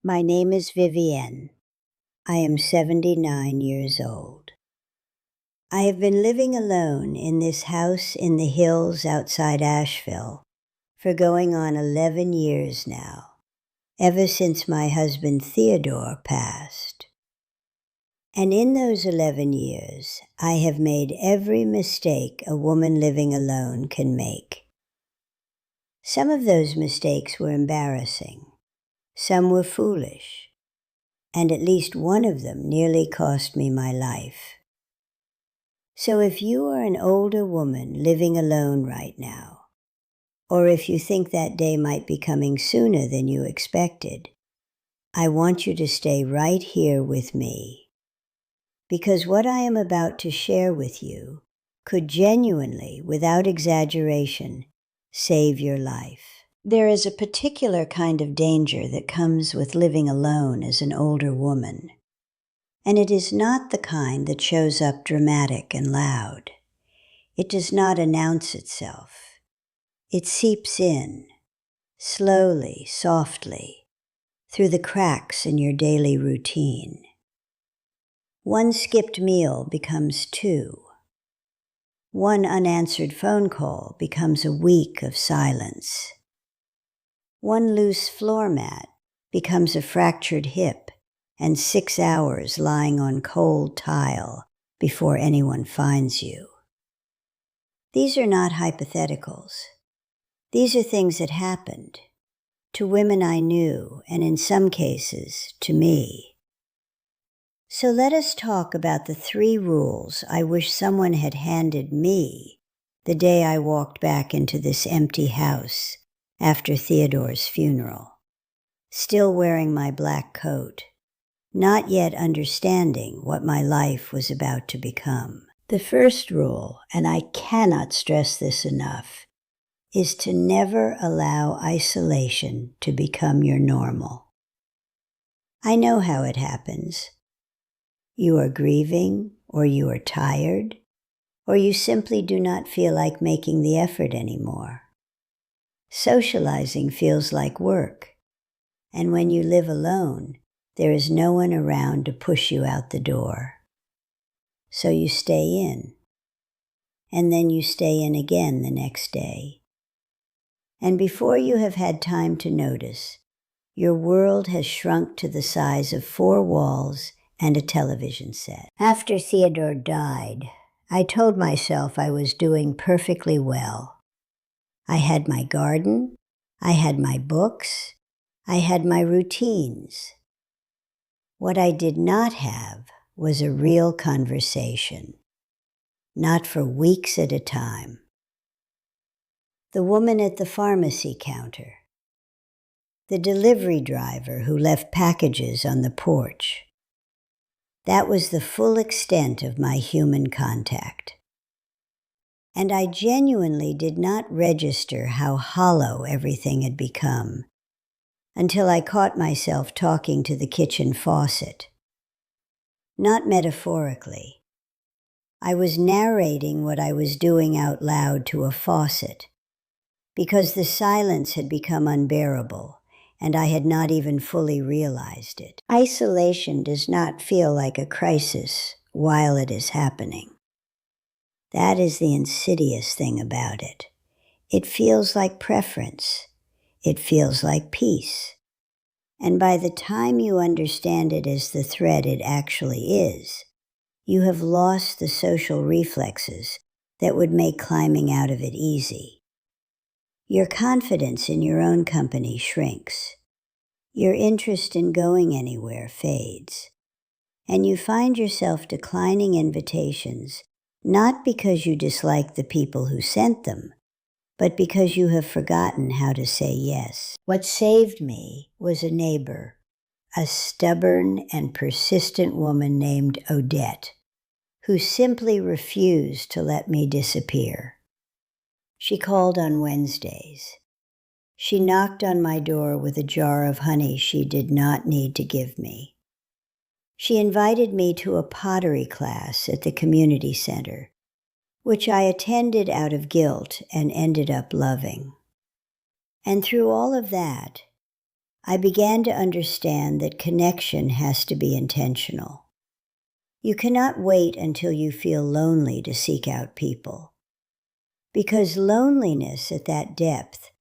My name is Vivienne. I am 79 years old. I have been living alone in this house in the hills outside Asheville for going on 11 years now, ever since my husband Theodore passed. And in those 11 years, I have made every mistake a woman living alone can make. Some of those mistakes were embarrassing. Some were foolish. And at least one of them nearly cost me my life. So if you are an older woman living alone right now, or if you think that day might be coming sooner than you expected, I want you to stay right here with me. Because what I am about to share with you could genuinely, without exaggeration, save your life. There is a particular kind of danger that comes with living alone as an older woman. And it is not the kind that shows up dramatic and loud. It does not announce itself. It seeps in, slowly, softly, through the cracks in your daily routine. One skipped meal becomes two. One unanswered phone call becomes a week of silence. One loose floor mat becomes a fractured hip and 6 hours lying on cold tile before anyone finds you. These are not hypotheticals. These are things that happened to women I knew, and in some cases, to me. So let us talk about the 3 rules I wish someone had handed me the day I walked back into this empty house after Theodore's funeral, still wearing my black coat, not yet understanding what my life was about to become. The first rule, and I cannot stress this enough, is to never allow isolation to become your normal. I know how it happens. You are grieving, or you are tired, or you simply do not feel like making the effort anymore. Socializing feels like work, and when you live alone, there is no one around to push you out the door. So you stay in, and then you stay in again the next day. And before you have had time to notice, your world has shrunk to the size of 4 walls and a television set. After Theodore died, I told myself I was doing perfectly well. I had my garden, I had my books, I had my routines. What I did not have was a real conversation, not for weeks at a time. The woman at the pharmacy counter, the delivery driver who left packages on the porch. That was the full extent of my human contact. And I genuinely did not register how hollow everything had become until I caught myself talking to the kitchen faucet. Not metaphorically. I was narrating what I was doing out loud to a faucet, because the silence had become unbearable, and I had not even fully realized it. Isolation does not feel like a crisis while it is happening. That is the insidious thing about it. It feels like preference. It feels like peace. And by the time you understand it as the threat it actually is, you have lost the social reflexes that would make climbing out of it easy. Your confidence in your own company shrinks. Your interest in going anywhere fades. And you find yourself declining invitations, not because you dislike the people who sent them, but because you have forgotten how to say yes. What saved me was a neighbor, a stubborn and persistent woman named Odette, who simply refused to let me disappear. She called on Wednesdays. She knocked on my door with a jar of honey she did not need to give me. She invited me to a pottery class at the community center, which I attended out of guilt and ended up loving. And through all of that, I began to understand that connection has to be intentional. You cannot wait until you feel lonely to seek out people, because loneliness at that depth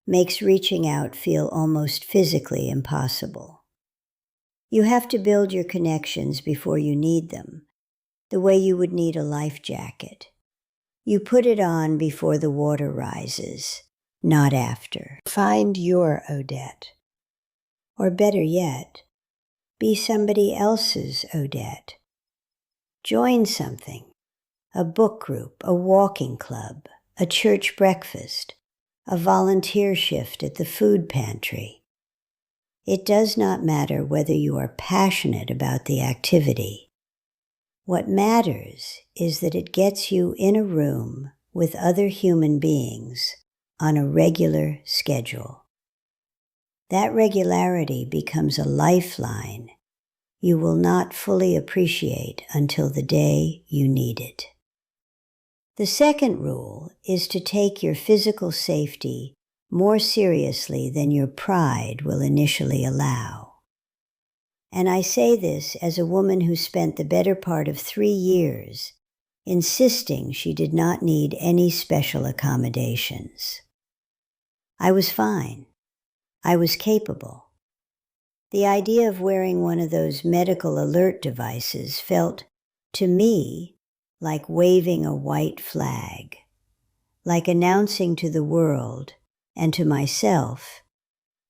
makes reaching out feel almost physically impossible. You have to build your connections before you need them, the way you would need a life jacket. You put it on before the water rises, not after. Find your Odette. Or better yet, be somebody else's Odette. Join something, a book group, a walking club, a church breakfast, a volunteer shift at the food pantry. It does not matter whether you are passionate about the activity. What matters is that it gets you in a room with other human beings on a regular schedule. That regularity becomes a lifeline you will not fully appreciate until the day you need it. The second rule is to take your physical safety more seriously than your pride will initially allow. And I say this as a woman who spent the better part of 3 years insisting she did not need any special accommodations. I was fine. I was capable. The idea of wearing one of those medical alert devices felt, to me, like waving a white flag, like announcing to the world and to myself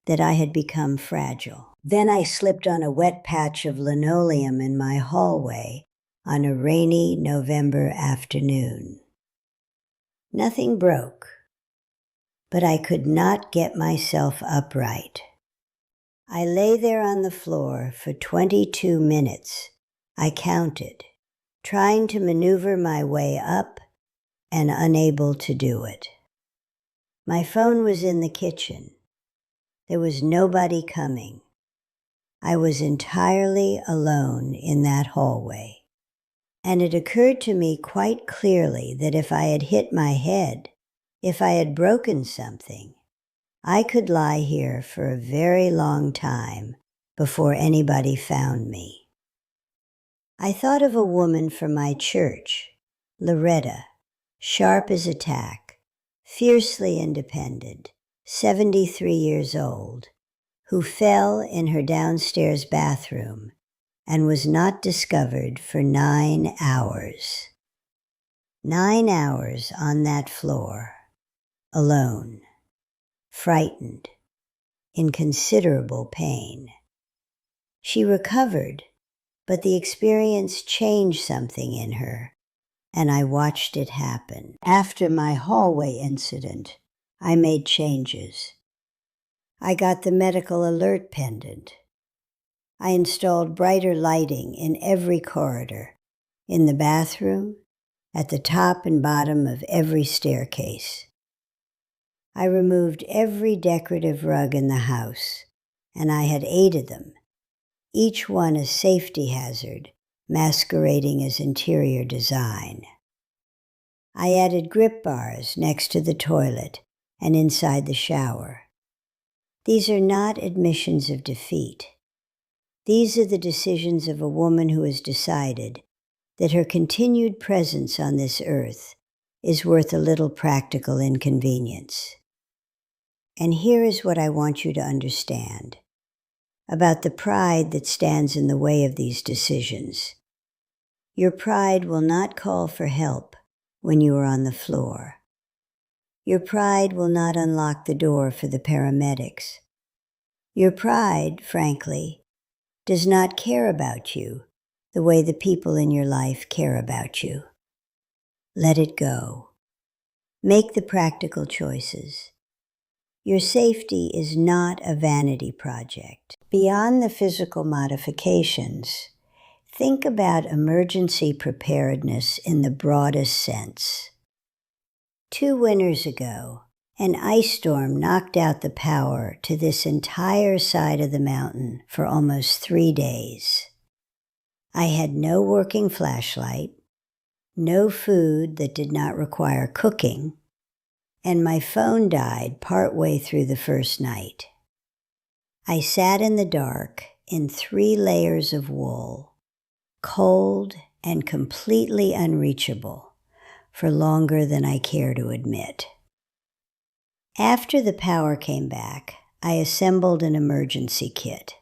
that I had become fragile. Then I slipped on a wet patch of linoleum in my hallway on a rainy November afternoon. Nothing broke, but I could not get myself upright. I lay there on the floor for 22 minutes, I counted, trying to maneuver my way up and unable to do it. My phone was in the kitchen. There was nobody coming. I was entirely alone in that hallway. And it occurred to me quite clearly that if I had hit my head, if I had broken something, I could lie here for a very long time before anybody found me. I thought of a woman from my church, Loretta, sharp as a tack, fiercely independent, 73 years old, who fell in her downstairs bathroom and was not discovered for 9 hours. 9 hours on that floor, alone, frightened, in considerable pain. She recovered, but the experience changed something in her, and I watched it happen. After my hallway incident, I made changes. I got the medical alert pendant. I installed brighter lighting in every corridor, in the bathroom, at the top and bottom of every staircase. I removed every decorative rug in the house, and I had 8 of them, each one a safety hazard masquerading as interior design. I added grip bars next to the toilet and inside the shower. These are not admissions of defeat. These are the decisions of a woman who has decided that her continued presence on this earth is worth a little practical inconvenience. And here is what I want you to understand about the pride that stands in the way of these decisions. Your pride will not call for help when you are on the floor. Your pride will not unlock the door for the paramedics. Your pride, frankly, does not care about you the way the people in your life care about you. Let it go. Make the practical choices. Your safety is not a vanity project. Beyond the physical modifications, think about emergency preparedness in the broadest sense. 2 winters ago, an ice storm knocked out the power to this entire side of the mountain for almost 3 days. I had no working flashlight, no food that did not require cooking, and my phone died partway through the first night. I sat in the dark in 3 layers of wool, cold and completely unreachable, for longer than I care to admit. After the power came back, I assembled an emergency kit.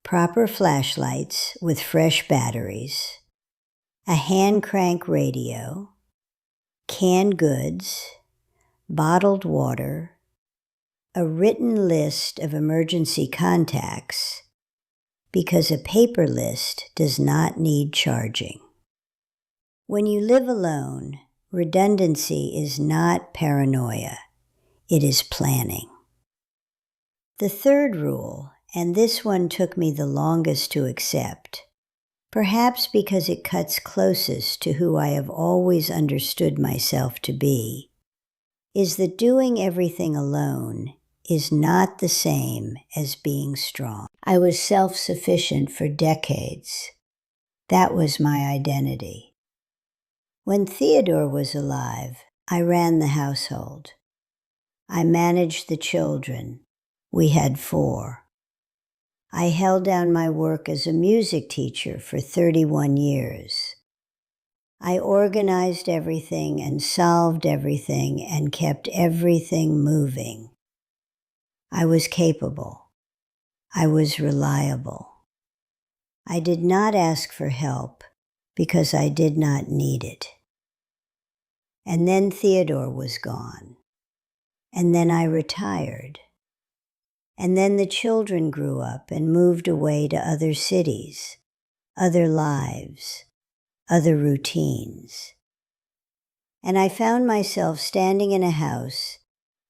Proper flashlights with fresh batteries, a hand crank radio, canned goods, bottled water, a written list of emergency contacts, because a paper list does not need charging. When you live alone, redundancy is not paranoia, it is planning. The third rule, and this one took me the longest to accept, perhaps because it cuts closest to who I have always understood myself to be, is that doing everything alone is not the same as being strong. I was self-sufficient for decades. That was my identity. When Theodore was alive, I ran the household. I managed the children. We had 4. I held down my work as a music teacher for 31 years. I organized everything and solved everything and kept everything moving. I was capable. I was reliable. I did not ask for help because I did not need it. And then Theodore was gone. And then I retired. And then the children grew up and moved away to other cities, other lives, other routines. And I found myself standing in a house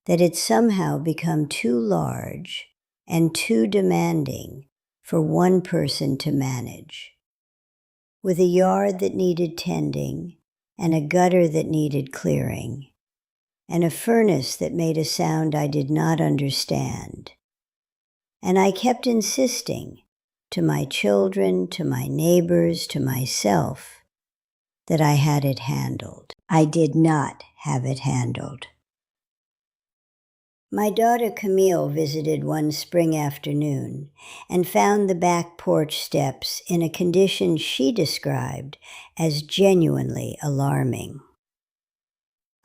that had somehow become too large and too demanding for one person to manage, with a yard that needed tending and a gutter that needed clearing, and a furnace that made a sound I did not understand. And I kept insisting to my children, to my neighbors, to myself, that I had it handled. I did not have it handled. My daughter Camille visited one spring afternoon and found the back porch steps in a condition she described as genuinely alarming.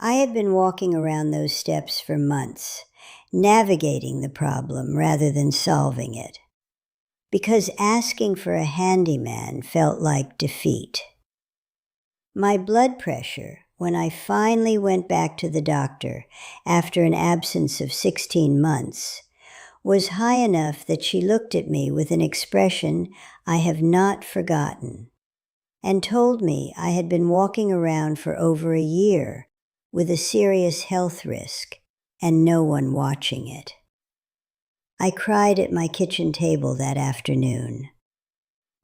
I had been walking around those steps for months, navigating the problem rather than solving it, because asking for a handyman felt like defeat. My blood pressure, when I finally went back to the doctor after an absence of 16 months, was high enough that she looked at me with an expression I have not forgotten, and told me I had been walking around for over a year with a serious health risk and no one watching it. I cried at my kitchen table that afternoon,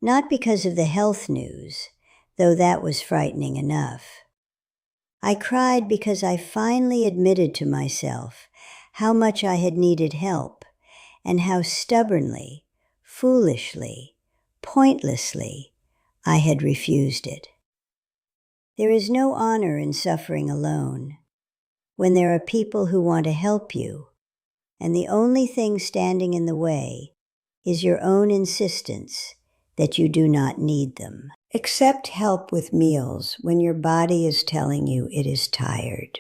not because of the health news, though that was frightening enough. I cried because I finally admitted to myself how much I had needed help and how stubbornly, foolishly, pointlessly I had refused it. There is no honor in suffering alone when there are people who want to help you, and the only thing standing in the way is your own insistence that you do not need them. Accept help with meals when your body is telling you it is tired.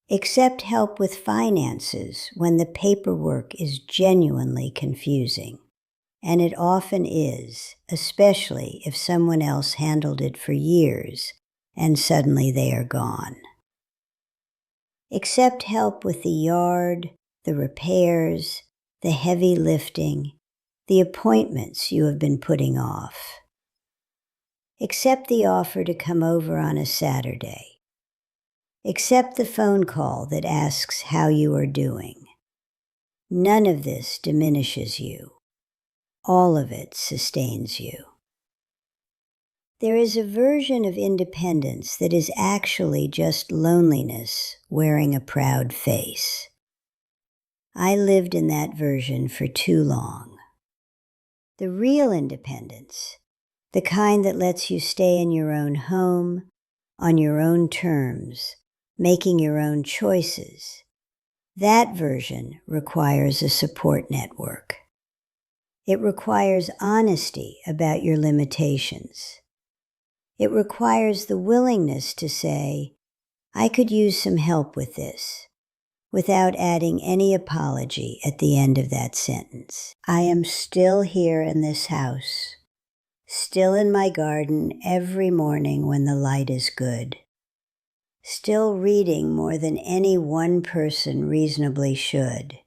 Accept help with finances when the paperwork is genuinely confusing, and it often is, especially if someone else handled it for years and suddenly they are gone. Accept help with the yard, the repairs, the heavy lifting, the appointments you have been putting off. Accept the offer to come over on a Saturday. Accept the phone call that asks how you are doing. None of this diminishes you. All of it sustains you. There is a version of independence that is actually just loneliness wearing a proud face. I lived in that version for too long. The real independence, the kind that lets you stay in your own home, on your own terms, making your own choices, That version requires a support network. It requires honesty about your limitations. It requires the willingness to say, I could use some help with this, without adding any apology at the end of that sentence. I am still here in this house, still in my garden every morning when the light is good, still reading more than any one person reasonably should,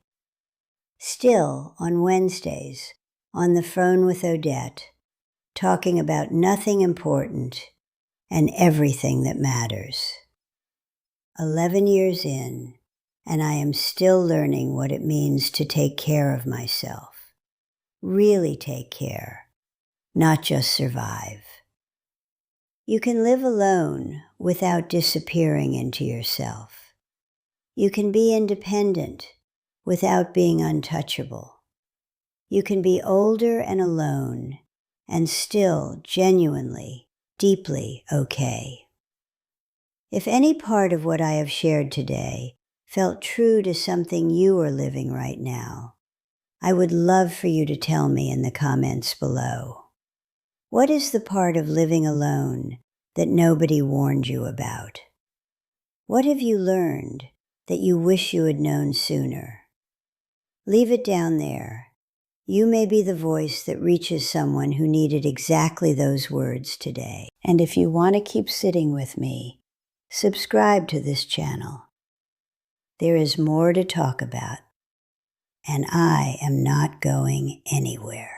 still on Wednesdays on the phone with Odette, talking about nothing important and everything that matters. 11 years in, and I am still learning what it means to take care of myself. Really take care, not just survive. You can live alone without disappearing into yourself. You can be independent without being untouchable. You can be older and alone and still genuinely, deeply okay. If any part of what I have shared today felt true to something you are living right now, I would love for you to tell me in the comments below. What is the part of living alone that nobody warned you about? What have you learned that you wish you had known sooner? Leave it down there. You may be the voice that reaches someone who needed exactly those words today. And if you want to keep sitting with me, subscribe to this channel. There is more to talk about, and I am not going anywhere.